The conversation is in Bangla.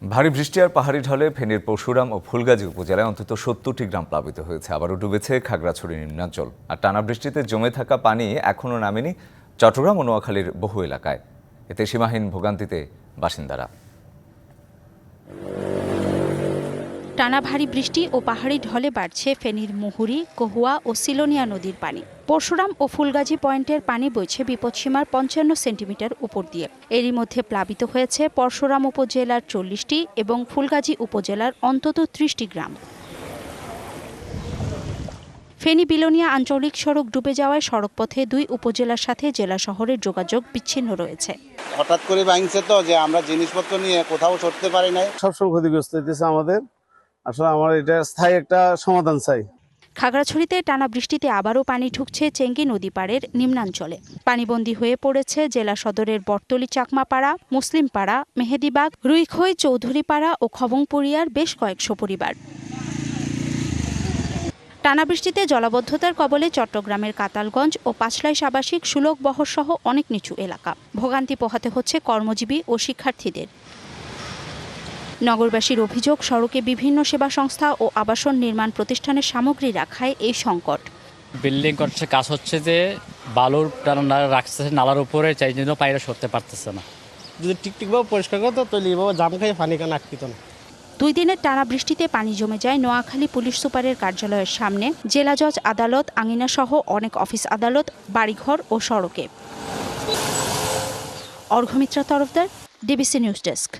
ভারী বৃষ্টি আর পাহাড়ি ঢলে ফেনীর পরশুরাম ও ফুলগাজী উপজেলায় অন্তত ৭০টি গ্রাম প্লাবিত হয়েছে। আবারও ডুবেছে খাগড়াছড়ি নিম্নাঞ্চল। আর টানা বৃষ্টিতে জমে থাকা পানি এখনও নামেনি চট্টগ্রাম ও নোয়াখালীর বহু এলাকায়। এতে সীমাহীন ভোগান্তিতে বাসিন্দারা। টানা ভারী বৃষ্টি ও পাহাড়ি ঢলে বাড়ছে ফেনীর মুহুরী, কহুয়া ও সিলোনিয়া নদীর পানি। পরশুরাম ও ফুলগাজী পয়েন্টের পানি বইছে বিপদসীমার ৫৫ সেন্টিমিটার উপর দিয়ে। এরই মধ্যে প্লাবিত হয়েছে পরশুরাম উপজেলার ৪০টি এবং ফুলগাজী উপজেলার অন্তত ৩০টি গ্রাম। ফেনী বিলোনিয়া আঞ্চলিক সড়ক ডুবে যাওয়ায় সড়কপথে দুই উপজেলার সাথে জেলা শহরের যোগাযোগ বিচ্ছিন্ন রয়েছে। হঠাৎ করে ভাঙছে তো যে আমরা জিনিসপত্র নিয়ে কোথাও সরতে পারি নাই। সবসময় ক্ষতিগ্রস্ত হইতেছে আমাদের। আসলে আমার এটা স্থায়ী একটা সমাধান চাই। খাগড়াছড়িতে টানা বৃষ্টিতে আবারও পানি ঢুকছে চেঙ্গি নদী পাড়ের নিম্নাঞ্চলে। পানিবন্দী হয়ে পড়েছে জেলা সদরের বটতলী, চাকমাপাড়া, মুসলিমপাড়া, মেহেদিবাগ, রুইখই, চৌধুরীপাড়া ও খবংপুরিয়ার বেশ কয়েকশো পরিবার। টানা বৃষ্টিতে জলাবদ্ধতার কবলে চট্টগ্রামের কাতালগঞ্জ ও পাঁচলাইশ আবাসিক সুলকবহর সহ অনেক নিচু এলাকা। ভোগান্তি পোহাতে হচ্ছে কর্মজীবী ও শিক্ষার্থীদের। নগরবাসীর অভিযোগ, সড়কে বিভিন্ন সেবা সংস্থা ও আবাসন নির্মাণ প্রতিষ্ঠানের সামগ্রী রাখায় এই সংকট। বিল্ডিং করছে, কাজ হচ্ছে যে বালুর রাখছে নালার উপরে, চাই জন্য পায়রা সরতে পারতেছে না। যদি ঠিকঠাকভাবে পরিষ্কার করতো তাহলে এইভাবে জাম খাই পানি কেন আটকিত না। ২ দিনের টানা বৃষ্টিতে পানি জমে যায় নোয়াখালী পুলিশ সুপারের কার্যালয়ের সামনে, জেলা জজ আদালত, আঙিনা সহ অনেক অফিস আদালত, বাড়িঘর ও সড়কে। অর্ঘ্যমিত্রা তরফদার, ডিবিসি নিউজ ডেস্ক।